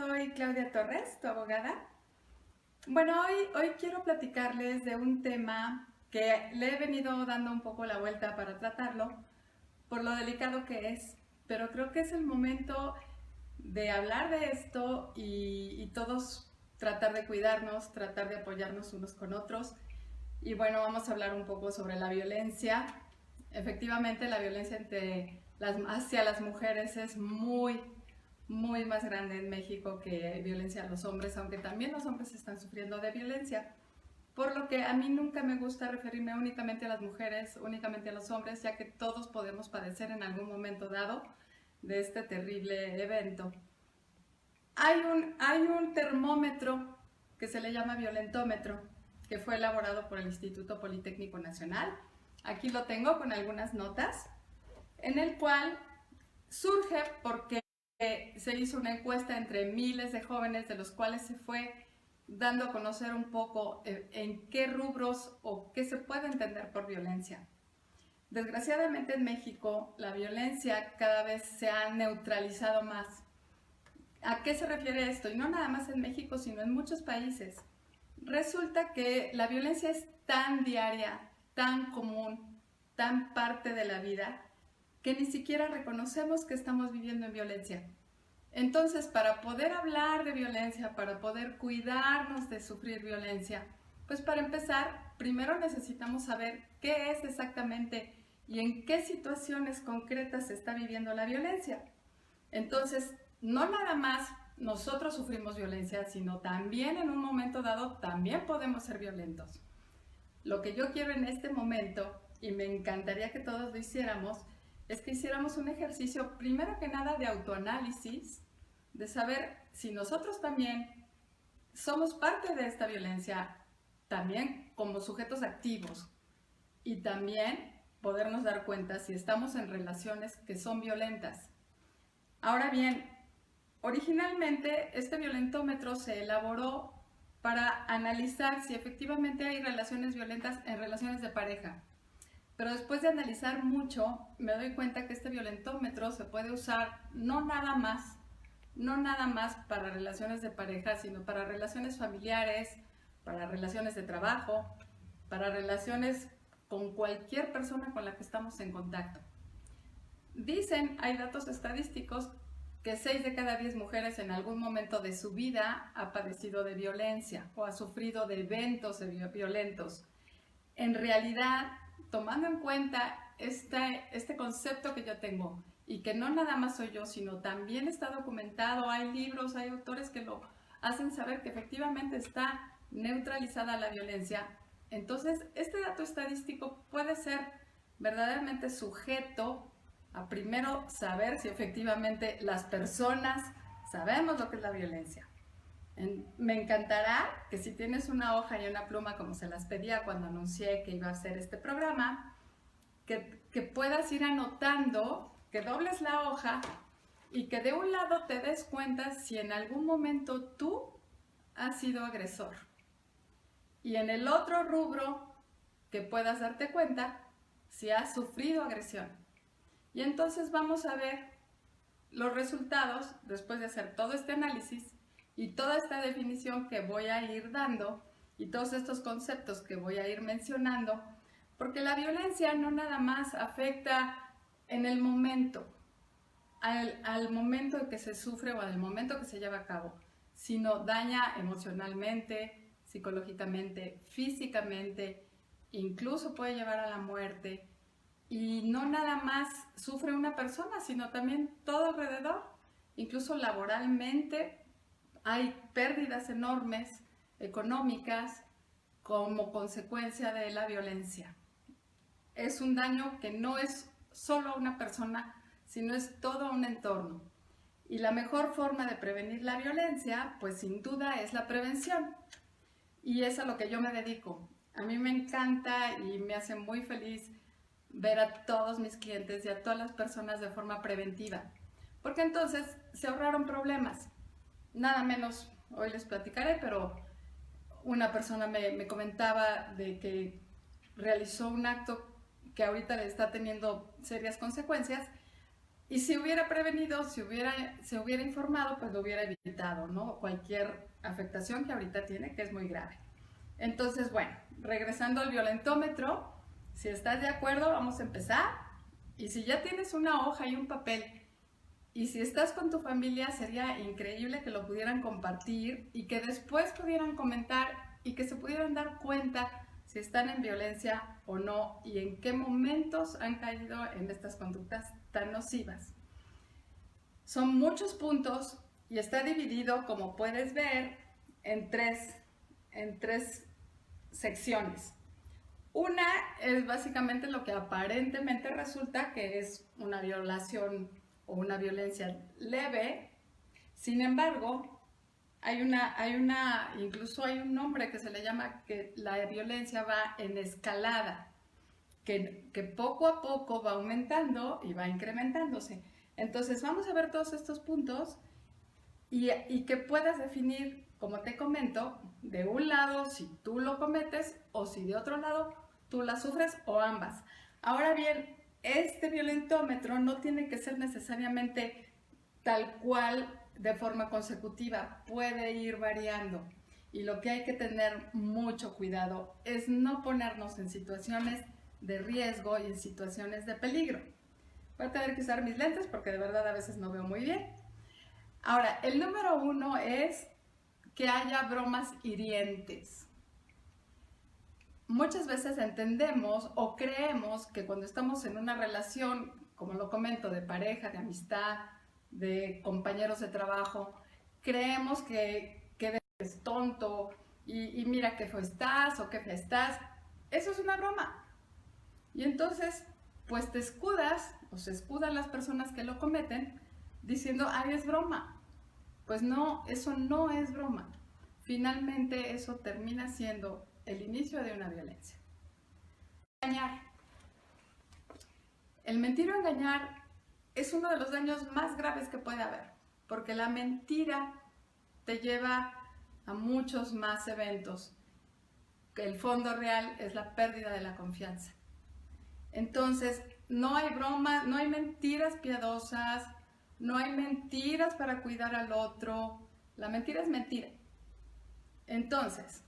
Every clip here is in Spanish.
soy Claudia Torres, tu abogada. Bueno, hoy quiero platicarles de un tema que le he venido dando un poco la vuelta para tratarlo, por lo delicado que es, pero creo que es el momento de hablar de esto y todos tratar de cuidarnos, tratar de apoyarnos unos con otros. Y bueno, vamos a hablar un poco sobre la violencia. Efectivamente, la violencia hacia las mujeres es muy más grande en México que violencia a los hombres, aunque también los hombres están sufriendo de violencia. Por lo que a mí nunca me gusta referirme únicamente a las mujeres, únicamente a los hombres, ya que todos podemos padecer en algún momento dado de este terrible evento. Hay un termómetro que se le llama violentómetro, que fue elaborado por el Instituto Politécnico Nacional. Aquí lo tengo con algunas notas, en el cual surge porque se hizo una encuesta entre miles de jóvenes, de los cuales se fue dando a conocer un poco en qué rubros o qué se puede entender por violencia. Desgraciadamente en México la violencia cada vez se ha neutralizado más. ¿A qué se refiere esto? Y no nada más en México, sino en muchos países. Resulta que la violencia es tan diaria, tan común, tan parte de la vida, que ni siquiera reconocemos que estamos viviendo en violencia. Entonces, para poder hablar de violencia, para poder cuidarnos de sufrir violencia, pues para empezar, primero necesitamos saber qué es exactamente y en qué situaciones concretas se está viviendo la violencia. Entonces, no nada más nosotros sufrimos violencia, sino también en un momento dado también podemos ser violentos. Lo que yo quiero en este momento, y me encantaría que todos lo hiciéramos, es que hiciéramos un ejercicio, primero que nada, de autoanálisis, de saber si nosotros también somos parte de esta violencia, también como sujetos activos, y también podernos dar cuenta si estamos en relaciones que son violentas. Ahora bien, originalmente este violentómetro se elaboró para analizar si efectivamente hay relaciones violentas en relaciones de pareja. Pero después de analizar mucho, me doy cuenta que este violentómetro se puede usar no nada más para relaciones de pareja, sino para relaciones familiares, para relaciones de trabajo, para relaciones con cualquier persona con la que estamos en contacto. Dicen, hay datos estadísticos, que 6 de cada 10 mujeres en algún momento de su vida ha padecido de violencia o ha sufrido de eventos violentos. En realidad, tomando en cuenta este concepto que yo tengo y que no nada más soy yo, sino también está documentado, hay libros, hay autores que lo hacen saber que efectivamente está neutralizada la violencia. Entonces, este dato estadístico puede ser verdaderamente sujeto a primero saber si efectivamente las personas sabemos lo que es la violencia. Me encantará que si tienes una hoja y una pluma, como se las pedía cuando anuncié que iba a hacer este programa, que puedas ir anotando, que dobles la hoja y que de un lado te des cuenta si en algún momento tú has sido agresor. Y en el otro rubro, que puedas darte cuenta si has sufrido agresión. Y entonces vamos a ver los resultados después de hacer todo este análisis y toda esta definición que voy a ir dando y todos estos conceptos que voy a ir mencionando, porque la violencia no nada más afecta en el momento, al momento en que se sufre o al momento que se lleva a cabo, sino daña emocionalmente, psicológicamente, físicamente, incluso puede llevar a la muerte. Y no nada más sufre una persona, sino también todo alrededor. Incluso laboralmente hay pérdidas enormes económicas como consecuencia de la violencia. Es un daño que no es solo a una persona, sino es todo un entorno. Y la mejor forma de prevenir la violencia, pues sin duda es la prevención. Y es a lo que yo me dedico. A mí me encanta y me hace muy feliz ver a todos mis clientes y a todas las personas de forma preventiva, porque entonces se ahorraron problemas. Nada menos, hoy les platicaré, pero una persona me comentaba de que realizó un acto que ahorita le está teniendo serias consecuencias, Y si hubiera prevenido, se hubiera informado, pues lo hubiera evitado, ¿no? Cualquier afectación que ahorita tiene, que es muy grave. Entonces, bueno, regresando al violentómetro, si estás de acuerdo, vamos a empezar. Y si ya tienes una hoja y un papel, y si estás con tu familia, sería increíble que lo pudieran compartir y que después pudieran comentar y que se pudieran dar cuenta si están en violencia o no y en qué momentos han caído en estas conductas tan nocivas. Son muchos puntos y está dividido, como puedes ver, en tres secciones. Una es básicamente lo que aparentemente resulta que es una violación o una violencia leve. Sin embargo, incluso hay un nombre que se le llama que la violencia va en escalada, que poco a poco va aumentando y va incrementándose. Entonces vamos a ver todos estos puntos y que puedas definir, como te comento, de un lado si tú lo cometes o si de otro lado tú la sufres o ambas. Ahora bien, este violentómetro no tiene que ser necesariamente tal cual de forma consecutiva, puede ir variando. Y lo que hay que tener mucho cuidado es no ponernos en situaciones de riesgo y en situaciones de peligro. Voy a tener que usar mis lentes porque de verdad a veces no veo muy bien. Ahora, el número 1 es que haya bromas hirientes. Muchas veces entendemos o creemos que cuando estamos en una relación, como lo comento, de pareja, de amistad, de compañeros de trabajo, creemos que eres tonto y mira qué feo estás o qué fea estás. Eso es una broma. Y entonces, pues te escudas o se escudan las personas que lo cometen diciendo, ay, es broma. Pues no, eso no es broma. Finalmente eso termina siendo el inicio de una violencia. Engañar. El mentir o engañar es uno de los daños más graves que puede haber, porque la mentira te lleva a muchos más eventos. El fondo real es la pérdida de la confianza. Entonces, no hay bromas, no hay mentiras piadosas, no hay mentiras para cuidar al otro. La mentira es mentira. Entonces,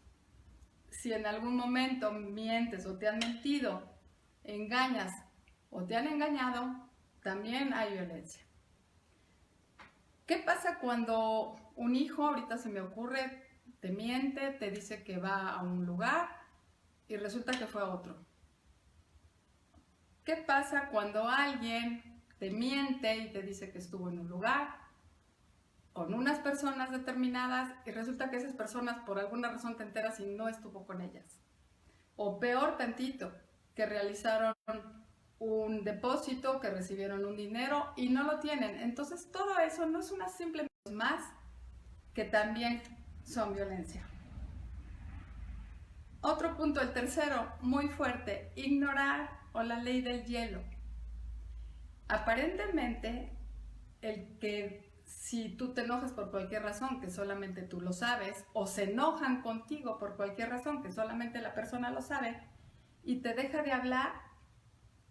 si en algún momento mientes o te han mentido, engañas o te han engañado, también hay violencia. ¿Qué pasa cuando un hijo, ahorita se me ocurre, te miente, te dice que va a un lugar y resulta que fue a otro? ¿Qué pasa cuando alguien te miente y te dice que estuvo en un lugar con unas personas determinadas y resulta que esas personas por alguna razón te enteras y no estuvo con ellas? O peor tantito, que realizaron un depósito, que recibieron un dinero y no lo tienen. Entonces todo eso no es una simple más que también son violencia. Otro punto, el tercero, muy fuerte, ignorar o la ley del hielo. Aparentemente, el que si tú te enojas por cualquier razón, que solamente tú lo sabes, o se enojan contigo por cualquier razón, que solamente la persona lo sabe, y te deja de hablar,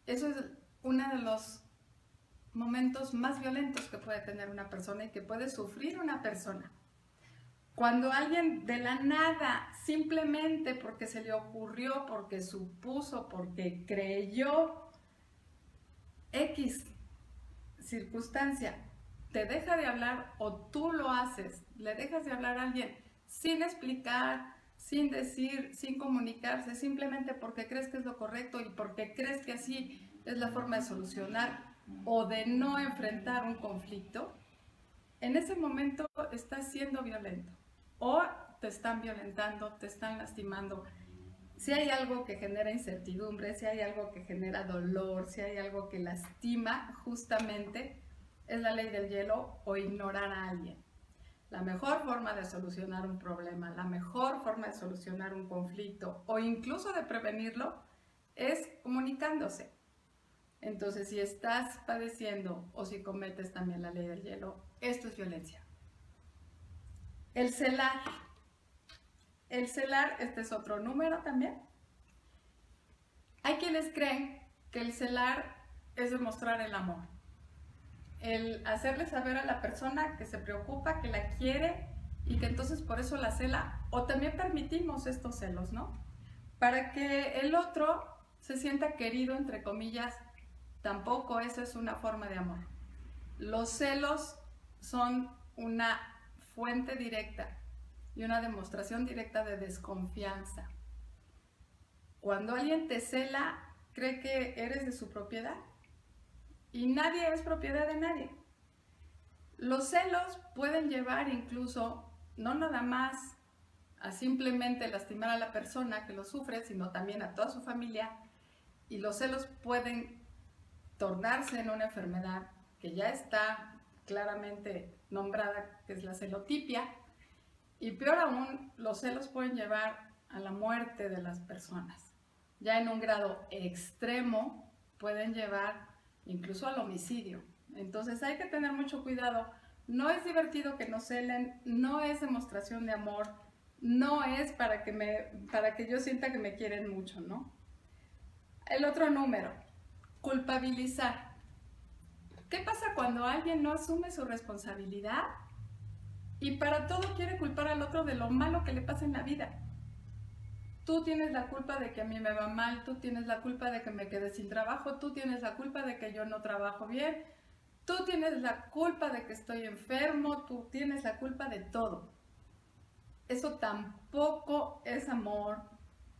eso es uno de los momentos más violentos que puede tener una persona y que puede sufrir una persona. Cuando alguien de la nada, simplemente porque se le ocurrió, porque supuso, porque creyó X circunstancia, te deja de hablar o tú lo haces, le dejas de hablar a alguien sin explicar, sin decir, sin comunicarse, simplemente porque crees que es lo correcto y porque crees que así es la forma de solucionar o de no enfrentar un conflicto, en ese momento estás siendo violento o te están violentando, te están lastimando. Si hay algo que genera incertidumbre, si hay algo que genera dolor, si hay algo que lastima, justamente es la ley del hielo o ignorar a alguien. La mejor forma de solucionar un problema, la mejor forma de solucionar un conflicto o incluso de prevenirlo es comunicándose. Entonces, si estás padeciendo o si cometes también la ley del hielo, esto es violencia. El celar. El celar, este es otro número también. Hay quienes creen que el celar es demostrar el amor. el hacerle saber a la persona que se preocupa, que la quiere y que entonces por eso la cela, o también permitimos estos celos, ¿no? Para que el otro se sienta querido, entre comillas, tampoco eso es una forma de amor. Los celos son una fuente directa y una demostración directa de desconfianza. Cuando alguien te cela, cree que eres de su propiedad y nadie es propiedad de nadie. Los celos pueden llevar incluso, no nada más a simplemente lastimar a la persona que lo sufre, sino también a toda su familia, y los celos pueden tornarse en una enfermedad que ya está claramente nombrada, que es la celotipia, y peor aún, los celos pueden llevar a la muerte de las personas. Ya en un grado extremo pueden llevar incluso al homicidio. Entonces hay que tener mucho cuidado. No es divertido que nos celen, no es demostración de amor, no es para que yo sienta que me quieren mucho, ¿no? El otro número, culpabilizar. ¿Qué pasa cuando alguien no asume su responsabilidad y para todo quiere culpar al otro de lo malo que le pasa en la vida? Tú tienes la culpa de que a mí me va mal, tú tienes la culpa de que me quedé sin trabajo, tú tienes la culpa de que yo no trabajo bien, tú tienes la culpa de que estoy enfermo, tú tienes la culpa de todo. Eso tampoco es amor,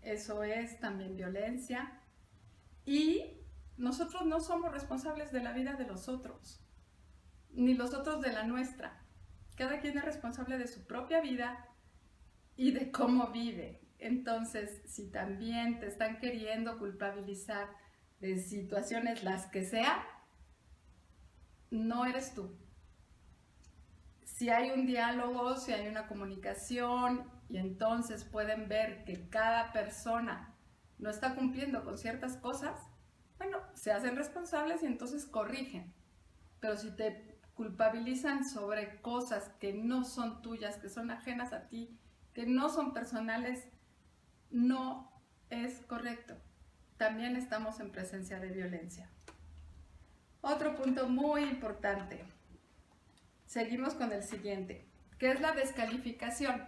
eso es también violencia. Y nosotros no somos responsables de la vida de los otros, ni los otros de la nuestra. Cada quien es responsable de su propia vida y de cómo vive. Entonces, si también te están queriendo culpabilizar de situaciones las que sea, no eres tú. Si hay un diálogo, si hay una comunicación y entonces pueden ver que cada persona no está cumpliendo con ciertas cosas, bueno, se hacen responsables y entonces corrigen. Pero si te culpabilizan sobre cosas que no son tuyas, que son ajenas a ti, que no son personales, no es correcto. También estamos en presencia de violencia. Otro punto muy importante. Seguimos con el siguiente, que es la descalificación.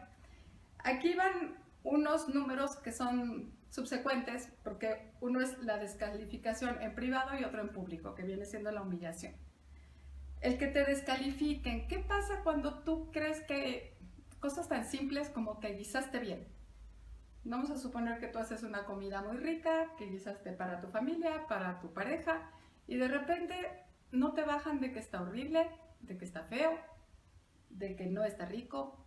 Aquí van unos números que son subsecuentes, porque uno es la descalificación en privado y otro en público, que viene siendo la humillación. El que te descalifiquen, ¿qué pasa cuando tú crees que cosas tan simples como que guisaste bien? Vamos a suponer que tú haces una comida muy rica, que guisaste para tu familia, para tu pareja, y de repente no te bajan de que está horrible, de que está feo, de que no está rico,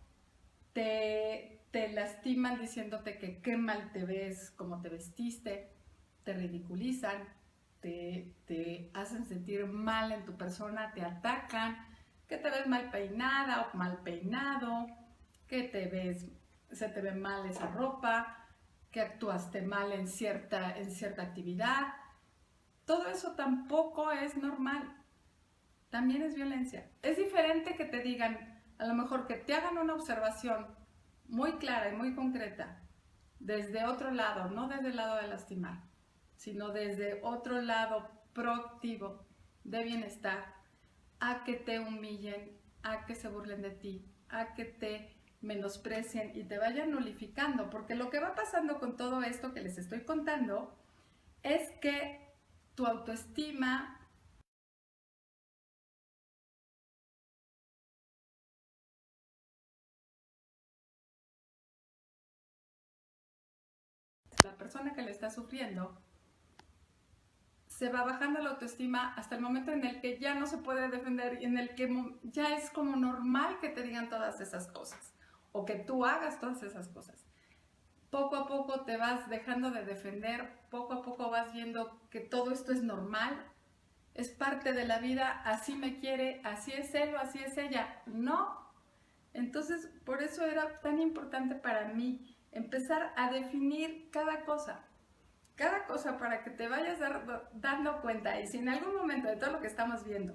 te lastiman diciéndote que qué mal te ves, cómo te vestiste, te ridiculizan, te hacen sentir mal en tu persona, te atacan, que te ves mal peinada o mal peinado, que se te ve mal esa ropa, que actuaste mal en cierta actividad. Todo eso tampoco es normal. También es violencia. Es diferente que te digan, a lo mejor que te hagan una observación muy clara y muy concreta desde otro lado, no desde el lado de lastimar, sino desde otro lado proactivo de bienestar, a que te humillen, a que se burlen de ti, a que te menosprecien y te vayan nulificando, porque lo que va pasando con todo esto que les estoy contando es que tu autoestima la persona que le está sufriendo se va bajando la autoestima hasta el momento en el que ya no se puede defender y en el que ya es como normal que te digan todas esas cosas o que tú hagas todas esas cosas. Poco a poco te vas dejando de defender, poco a poco vas viendo que todo esto es normal, es parte de la vida, así me quiere, así es él o así es ella. No. Entonces, por eso era tan importante para mí empezar a definir cada cosa para que te vayas dando cuenta. Y si en algún momento de todo lo que estamos viendo,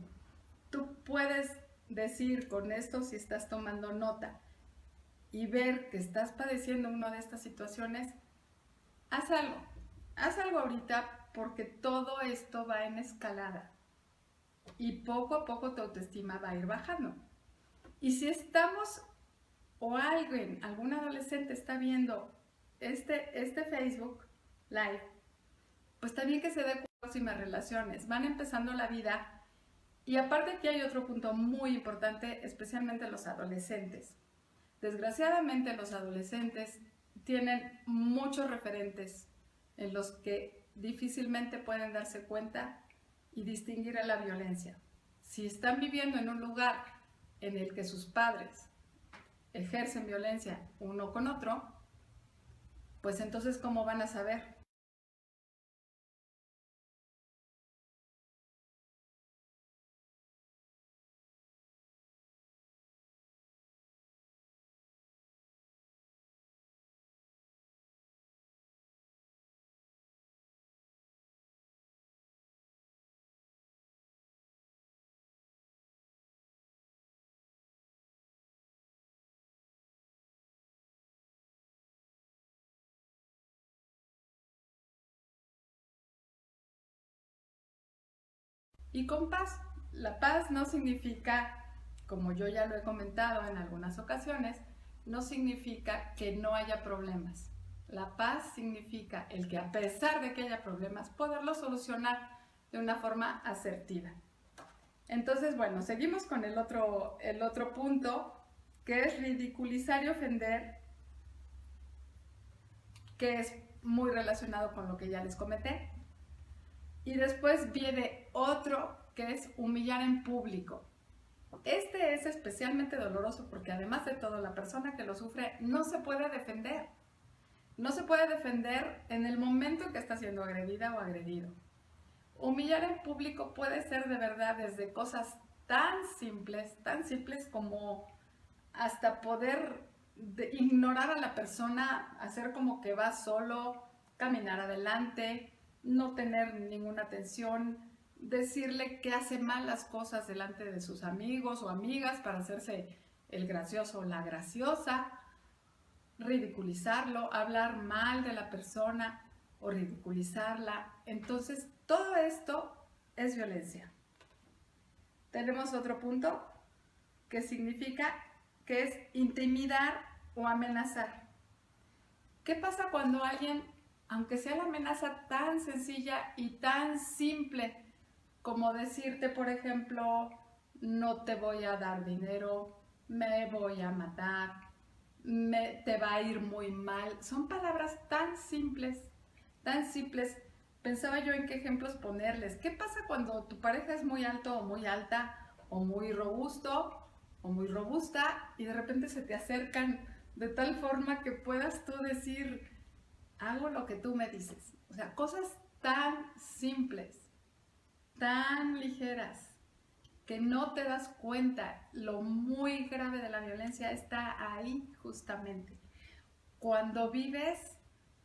tú puedes decir con esto, si estás tomando nota y ver que estás padeciendo una de estas situaciones, haz algo ahorita porque todo esto va en escalada. y poco a poco tu autoestima va a ir bajando. Y si estamos o algún adolescente está viendo este Facebook Live, pues también que se dé próximas relaciones, van empezando la vida. Y aparte aquí hay otro punto muy importante, especialmente los adolescentes. Desgraciadamente los adolescentes tienen muchos referentes en los que difícilmente pueden darse cuenta y distinguir a la violencia. Si están viviendo en un lugar en el que sus padres ejercen violencia uno con otro, pues entonces ¿cómo van a saber? Y con paz, la paz no significa, como yo ya lo he comentado en algunas ocasiones, no significa que no haya problemas. La paz significa el que a pesar de que haya problemas, poderlos solucionar de una forma asertiva. Entonces, bueno, seguimos con el otro punto, que es ridiculizar y ofender, que es muy relacionado con lo que ya les comenté. Y después viene otro que es humillar en público. Este es especialmente doloroso porque además de todo la persona que lo sufre no se puede defender. No se puede defender en el momento en que está siendo agredida o agredido. Humillar en público puede ser de verdad desde cosas tan simples como hasta poder ignorar a la persona, hacer como que va solo, caminar adelante, no tener ninguna atención, decirle que hace mal las cosas delante de sus amigos o amigas para hacerse el gracioso o la graciosa, ridiculizarlo, hablar mal de la persona o ridiculizarla. Entonces, todo esto es violencia. Tenemos otro punto que significa que es intimidar o amenazar. ¿Qué pasa cuando alguien, aunque sea la amenaza tan sencilla y tan simple como decirte, por ejemplo, no te voy a dar dinero, me voy a matar, te va a ir muy mal? Son palabras tan simples, tan simples. Pensaba yo en qué ejemplos ponerles. ¿Qué pasa cuando tu pareja es muy alto o muy alta o muy robusto o muy robusta y de repente se te acercan de tal forma que puedas tú decir, hago lo que tú me dices? O sea, cosas tan simples, tan ligeras, que no te das cuenta. Lo muy grave de la violencia está ahí justamente. Cuando vives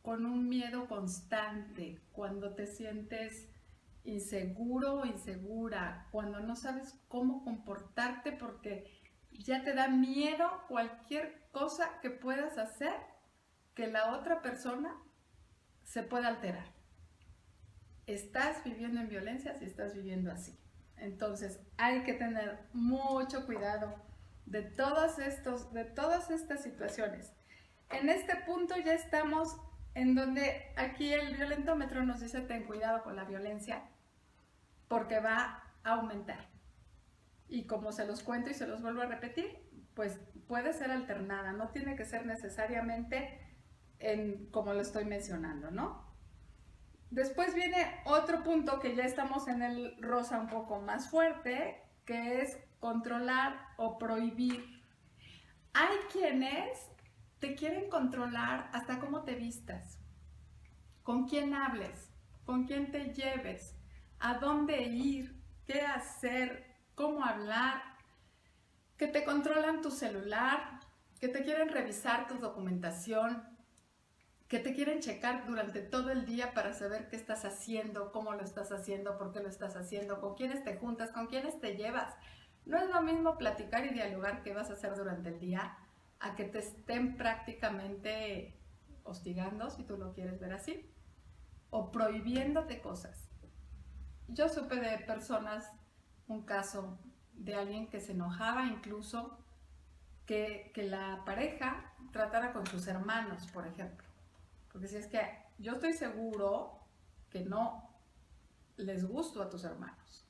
con un miedo constante, cuando te sientes inseguro o insegura, cuando no sabes cómo comportarte porque ya te da miedo cualquier cosa que puedas hacer que la otra persona se pueda alterar. Estás viviendo en violencia si estás viviendo así. Entonces hay que tener mucho cuidado de todas estas situaciones. En este punto ya estamos en donde aquí el violentómetro nos dice ten cuidado con la violencia porque va a aumentar. Y como se los cuento y se los vuelvo a repetir, pues puede ser alternada, no tiene que ser necesariamente como lo estoy mencionando, ¿no? Después viene otro punto que ya estamos en el rosa un poco más fuerte, que es controlar o prohibir. Hay quienes te quieren controlar hasta cómo te vistas, con quién hables, con quién te lleves, a dónde ir, qué hacer, cómo hablar, que te controlan tu celular, que te quieren revisar tu documentación, que te quieren checar durante todo el día para saber qué estás haciendo, cómo lo estás haciendo, por qué lo estás haciendo, con quiénes te juntas, con quiénes te llevas. No es lo mismo platicar y dialogar qué vas a hacer durante el día a que te estén prácticamente hostigando, si tú lo quieres ver así, o prohibiéndote cosas. Yo supe de personas un caso de alguien que se enojaba incluso que la pareja tratara con sus hermanos, por ejemplo. Porque si es que yo estoy seguro que no les gusto a tus hermanos,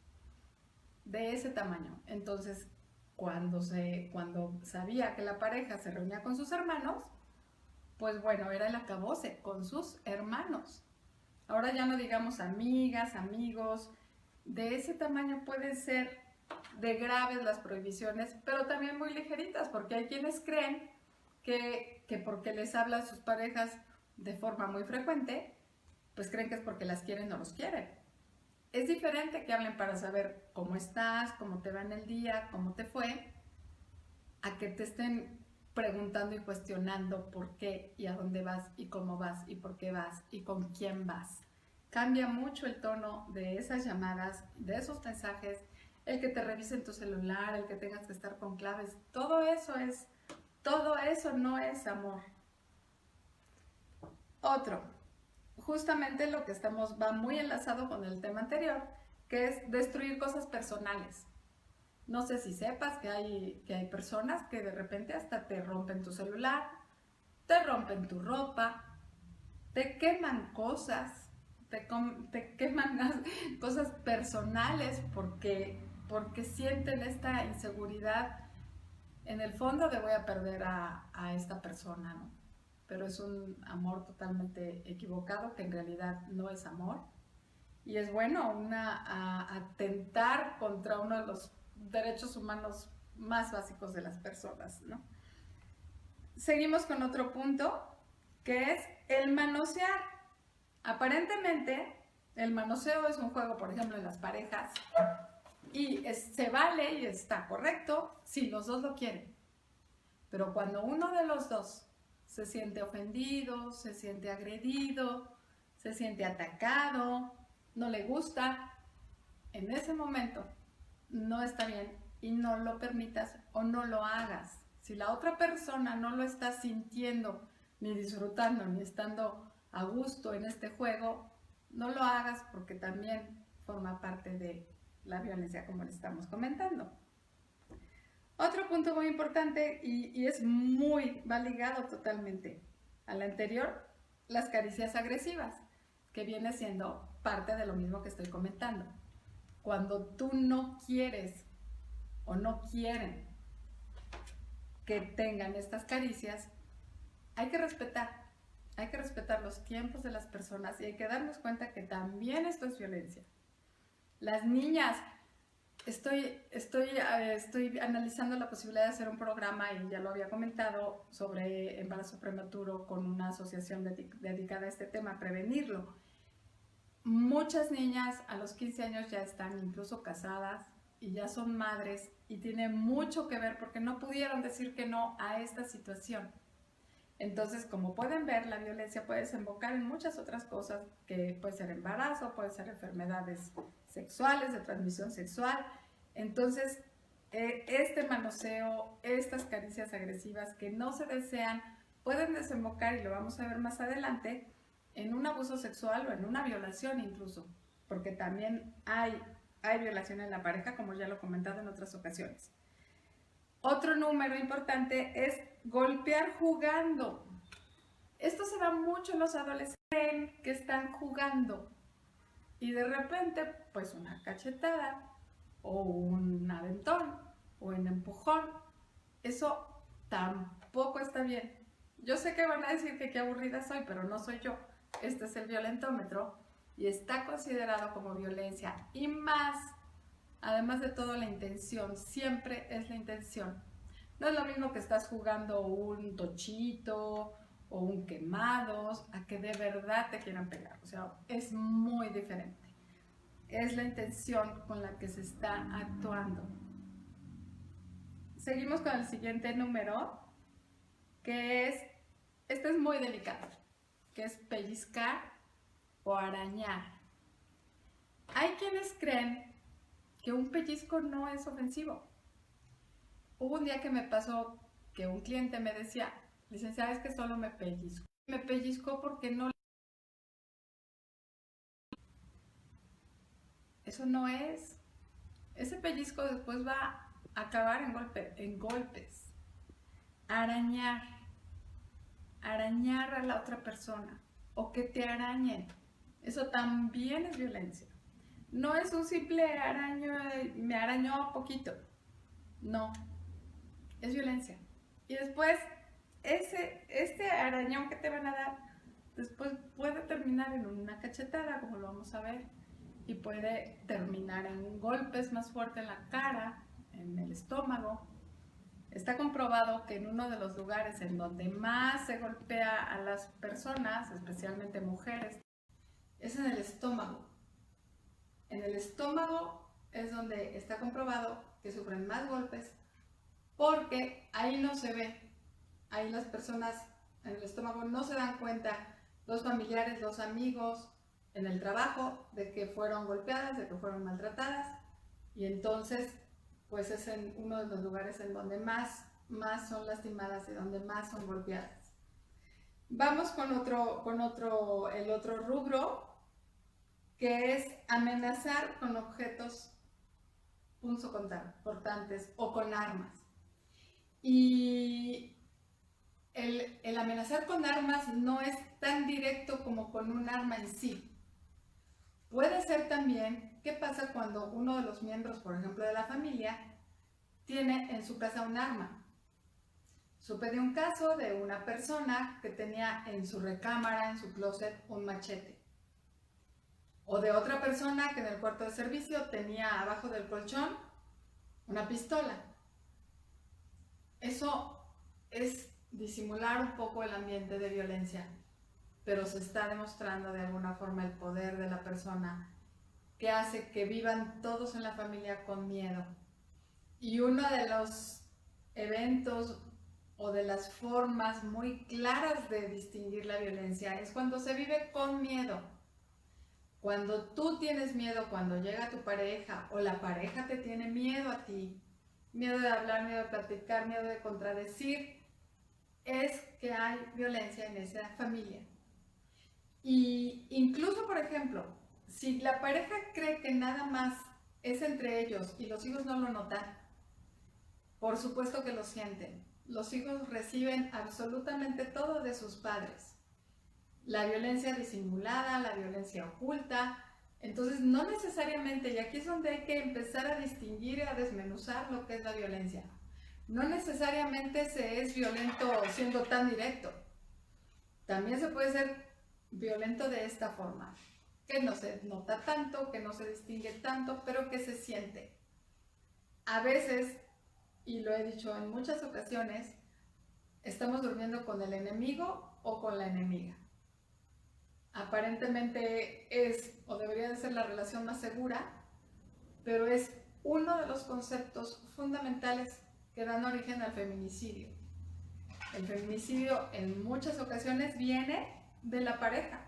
de ese tamaño. Entonces, cuando sabía que la pareja se reunía con sus hermanos, pues bueno, era el acabose con sus hermanos. Ahora ya no digamos amigas, amigos, de ese tamaño pueden ser de graves las prohibiciones, pero también muy ligeritas, porque hay quienes creen que porque les hablan sus parejas de forma muy frecuente, pues creen que es porque las quieren o los quieren. Es diferente que hablen para saber cómo estás, cómo te va en el día, cómo te fue, a que te estén preguntando y cuestionando por qué y a dónde vas y cómo vas y por qué vas y con quién vas. Cambia mucho el tono de esas llamadas, de esos mensajes, el que te revisen tu celular, el que tengas que estar con claves, todo eso no es amor. Otro, justamente lo que va muy enlazado con el tema anterior, que es destruir cosas personales. No sé si sepas que hay personas que de repente hasta te rompen tu celular, te rompen tu ropa, te queman cosas, te queman cosas personales porque sienten esta inseguridad en el fondo de voy a perder a esta persona, ¿no? Pero es un amor totalmente equivocado, que en realidad no es amor. Y es bueno atentar contra uno de los derechos humanos más básicos de las personas, ¿no? Seguimos con otro punto, que es el manosear. Aparentemente, el manoseo es un juego, por ejemplo, en las parejas, y se vale y está correcto si los dos lo quieren. Pero cuando uno de los dos se siente ofendido, se siente agredido, se siente atacado, no le gusta, en ese momento no está bien y no lo permitas o no lo hagas. Si la otra persona no lo está sintiendo, ni disfrutando, ni estando a gusto en este juego, no lo hagas porque también forma parte de la violencia, como le estamos comentando. Otro punto muy importante y va ligado totalmente al anterior, las caricias agresivas, que viene siendo parte de lo mismo que estoy comentando. Cuando tú no quieres o no quieren que tengan estas caricias, hay que respetar los tiempos de las personas y hay que darnos cuenta que también esto es violencia. Las niñas, estoy analizando la posibilidad de hacer un programa, y ya lo había comentado, sobre embarazo prematuro con una asociación dedicada a este tema, a prevenirlo. Muchas niñas a los 15 años ya están incluso casadas y ya son madres, y tiene mucho que ver porque no pudieron decir que no a esta situación. Entonces, como pueden ver, la violencia puede desembocar en muchas otras cosas, que puede ser embarazo, puede ser enfermedades sexuales, de transmisión sexual. Entonces, este manoseo, estas caricias agresivas que no se desean, pueden desembocar, y lo vamos a ver más adelante, en un abuso sexual o en una violación incluso, porque también hay violación en la pareja, como ya lo he comentado en otras ocasiones. Otro número importante es golpear jugando. Esto se da mucho en los adolescentes que están jugando y de repente, pues una cachetada o un aventón o un empujón, eso tampoco está bien. Yo sé que van a decir que qué aburrida soy, pero no soy yo. Este es el violentómetro y está considerado como violencia, y más, además de todo, la intención, siempre es la intención. No es lo mismo que estás jugando un tochito o un quemados a que de verdad te quieran pegar. O sea, es muy diferente. Es la intención con la que se está actuando. Seguimos con el siguiente número, que este es muy delicado, que es pellizcar o arañar. Hay quienes creen que un pellizco no es ofensivo. Hubo un día que me pasó que un cliente me decía, licenciada, es que solo me pellizco. Me pellizcó porque no. Eso no es ese pellizco después va a acabar en golpes, arañar a la otra persona o que te arañen. Eso también es violencia. No es un simple araño, me arañó poquito. No, es violencia. Y después, este arañón que te van a dar, después puede terminar en una cachetada, como lo vamos a ver, y puede terminar en golpes más fuertes en la cara, en el estómago. Está comprobado que en uno de los lugares en donde más se golpea a las personas, especialmente mujeres, es en el estómago. En el estómago es donde está comprobado que sufren más golpes porque ahí no se ve. Ahí las personas en el estómago no se dan cuenta, los familiares, los amigos, en el trabajo, de que fueron golpeadas, de que fueron maltratadas, y entonces pues es en uno de los lugares en donde más son lastimadas y donde más son golpeadas. Vamos con el otro rubro, que es amenazar con objetos punzocortantes o con armas. Y el amenazar con armas no es tan directo como con un arma en sí. Puede ser también, ¿qué pasa cuando uno de los miembros, por ejemplo, de la familia, tiene en su casa un arma? Supe de un caso de una persona que tenía en su recámara, en su closet, un machete. O de otra persona que en el cuarto de servicio tenía abajo del colchón una pistola. Eso es disimular un poco el ambiente de violencia, pero se está demostrando de alguna forma el poder de la persona que hace que vivan todos en la familia con miedo. Y uno de los eventos o de las formas muy claras de distinguir la violencia es cuando se vive con miedo. Cuando tú tienes miedo, cuando llega tu pareja o la pareja te tiene miedo a ti, miedo de hablar, miedo de platicar, miedo de contradecir, es que hay violencia en esa familia. Y incluso, por ejemplo, si la pareja cree que nada más es entre ellos y los hijos no lo notan, por supuesto que lo sienten. Los hijos reciben absolutamente todo de sus padres. La violencia disimulada, la violencia oculta. Entonces, no necesariamente, y aquí es donde hay que empezar a distinguir y a desmenuzar lo que es la violencia. No necesariamente se es violento siendo tan directo. También se puede ser violento de esta forma, que no se nota tanto, que no se distingue tanto, pero que se siente. A veces, y lo he dicho en muchas ocasiones, estamos durmiendo con el enemigo o con la enemiga. Aparentemente es o debería de ser la relación más segura, pero es uno de los conceptos fundamentales que dan origen al feminicidio. El feminicidio en muchas ocasiones viene de la pareja,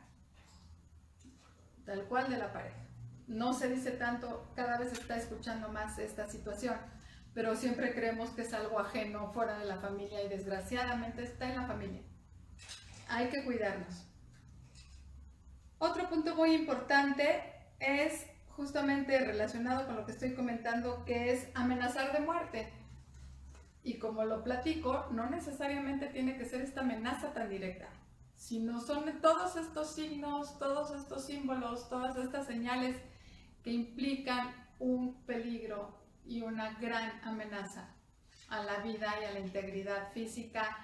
tal cual de la pareja. No se dice tanto, cada vez se está escuchando más esta situación, pero siempre creemos que es algo ajeno, fuera de la familia, y desgraciadamente está en la familia. Hay que cuidarnos. Otro punto muy importante es justamente relacionado con lo que estoy comentando, que es amenazar de muerte. Y como lo platico, no necesariamente tiene que ser esta amenaza tan directa, sino son todos estos signos, todos estos símbolos, todas estas señales que implican un peligro y una gran amenaza a la vida y a la integridad física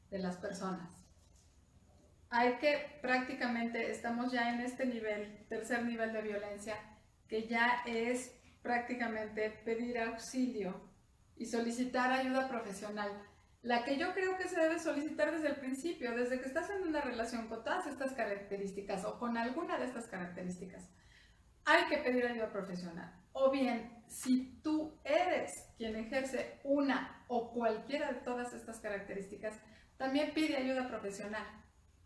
de las personas. Hay que prácticamente, estamos ya en este nivel, tercer nivel de violencia, que ya es prácticamente pedir auxilio y solicitar ayuda profesional. La que yo creo que se debe solicitar desde el principio, desde que estás en una relación con todas estas características o con alguna de estas características, hay que pedir ayuda profesional. O bien, si tú eres quien ejerce una o cualquiera de todas estas características, también pide ayuda profesional.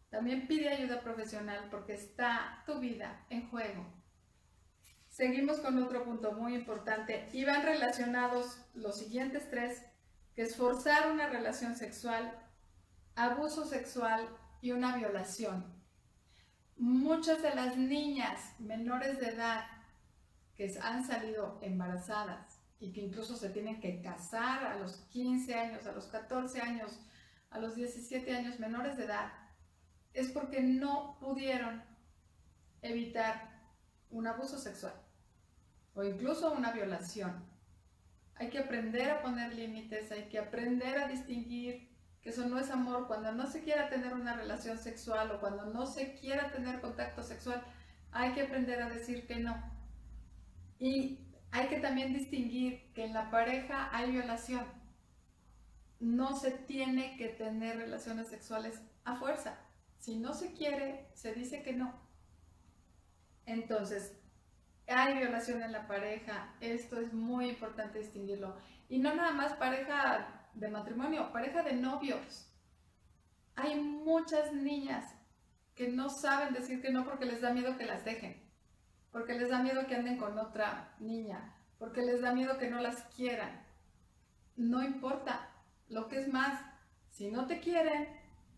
También pide ayuda profesional porque está tu vida en juego. Seguimos con otro punto muy importante y van relacionados los siguientes tres, que es forzar una relación sexual, abuso sexual y una violación. Muchas de las niñas menores de edad que han salido embarazadas y que incluso se tienen que casar a los 15 años, a los 14 años, a los 17 años menores de edad, es porque no pudieron evitar un abuso sexual o incluso una violación. Hay que aprender a poner límites, hay que aprender a distinguir que eso no es amor. Cuando no se quiera tener una relación sexual o cuando no se quiera tener contacto sexual, hay que aprender a decir que no. Y hay que también distinguir que en la pareja hay violación. No se tiene que tener relaciones sexuales a fuerza. Si no se quiere, se dice que no. Entonces, hay violación en la pareja, esto es muy importante distinguirlo. Y no nada más pareja de matrimonio, pareja de novios. Hay muchas niñas que no saben decir que no porque les da miedo que las dejen, porque les da miedo que anden con otra niña, porque les da miedo que no las quieran. No importa, lo que es más, si no te quieren,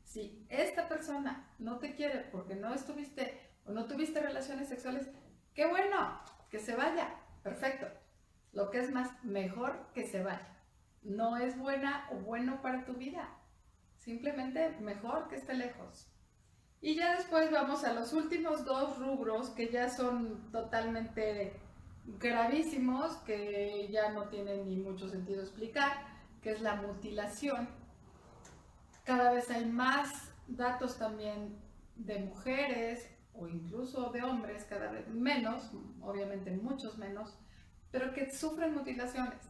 si esta persona no te quiere porque no estuviste o no tuviste relaciones sexuales, qué bueno, que se vaya, perfecto. Lo que es más, mejor que se vaya. No es buena o bueno para tu vida, simplemente mejor que esté lejos. Y ya después vamos a los últimos dos rubros que ya son totalmente gravísimos, que ya no tienen ni mucho sentido explicar, que es la mutilación. Cada vez hay más datos también de mujeres o incluso de hombres, cada vez menos, obviamente muchos menos, pero que sufren mutilaciones.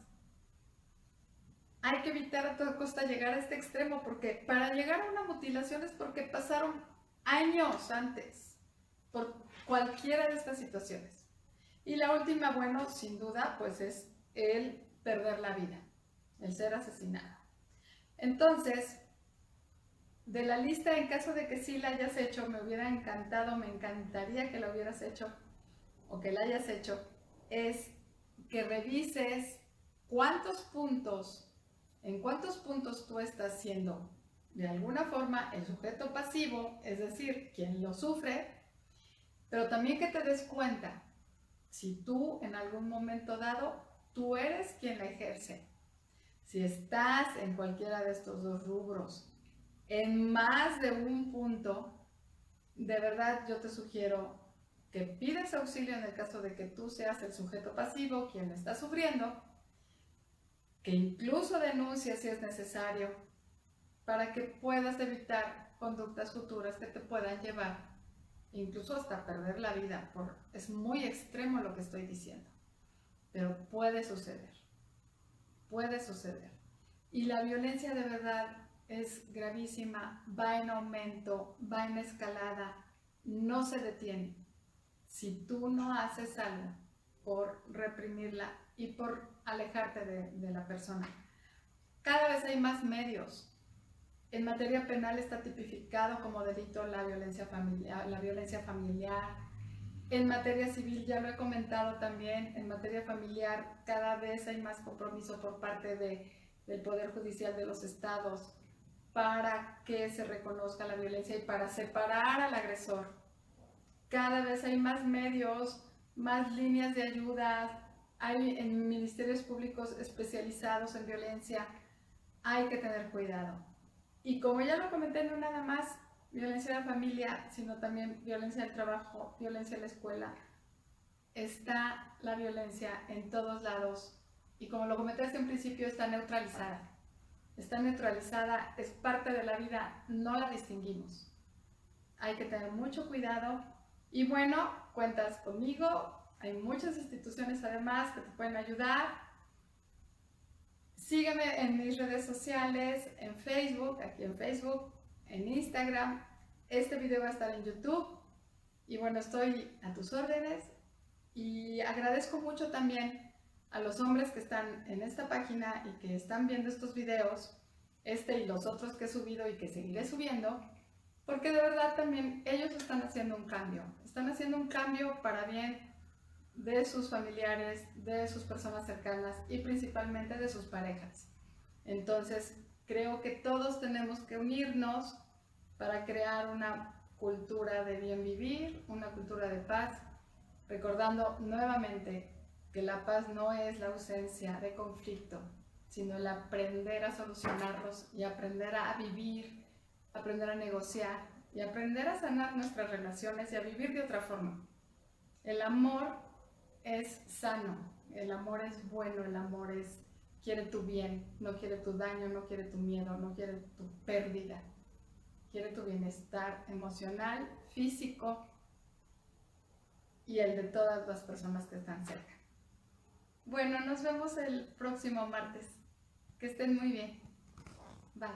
Hay que evitar a toda costa llegar a este extremo, porque para llegar a una mutilación es porque pasaron años antes por cualquiera de estas situaciones. Y la última, bueno, sin duda, pues es el perder la vida, el ser asesinado. Entonces, de la lista, en caso de que sí la hayas hecho, me hubiera encantado, me encantaría que la hubieras hecho o que la hayas hecho, es que revises en cuántos puntos tú estás siendo de alguna forma el sujeto pasivo, es decir, quien lo sufre, pero también que te des cuenta si tú en algún momento dado, tú eres quien la ejerce. Si estás en cualquiera de estos dos rubros, en más de un punto, de verdad yo te sugiero que pidas auxilio en el caso de que tú seas el sujeto pasivo, quien está sufriendo, que incluso denuncies si es necesario, para que puedas evitar conductas futuras que te puedan llevar incluso hasta perder la vida. Es muy extremo lo que estoy diciendo, pero puede suceder, puede suceder. Y la violencia de verdad es gravísima, va en aumento, va en escalada, no se detiene. Si tú no haces algo por reprimirla y por alejarte de la persona. Cada vez hay más medios. En materia penal está tipificado como delito la violencia familiar. En materia civil, ya lo he comentado también, en materia familiar cada vez hay más compromiso por parte del Poder Judicial de los estados para que se reconozca la violencia y para separar al agresor. Cada vez hay más medios, más líneas de ayuda, hay en ministerios públicos especializados en violencia. Hay que tener cuidado. Y como ya lo comenté, no nada más violencia de la familia, sino también violencia del trabajo, violencia en la escuela. Está la violencia en todos lados y como lo comenté desde un principio, está neutralizada. Está neutralizada, es parte de la vida, no la distinguimos. Hay que tener mucho cuidado y bueno, cuentas conmigo, hay muchas instituciones además que te pueden ayudar. Sígueme en mis redes sociales, en Facebook, aquí en Facebook, en Instagram. Este video va a estar en YouTube. Y bueno, estoy a tus órdenes. Y agradezco mucho también a los hombres que están en esta página y que están viendo estos videos, este y los otros que he subido y que seguiré subiendo, porque de verdad también ellos están haciendo un cambio. Están haciendo un cambio para bien de sus familiares, de sus personas cercanas y principalmente de sus parejas. Entonces, creo que todos tenemos que unirnos para crear una cultura de bien vivir, una cultura de paz, recordando nuevamente que la paz no es la ausencia de conflicto, sino el aprender a solucionarlos y aprender a vivir, aprender a negociar y aprender a sanar nuestras relaciones y a vivir de otra forma. El amor es sano, el amor es bueno, el amor quiere tu bien, no quiere tu daño, no quiere tu miedo, no quiere tu pérdida. Quiere tu bienestar emocional, físico y el de todas las personas que están cerca. Bueno, nos vemos el próximo martes. Que estén muy bien. Bye.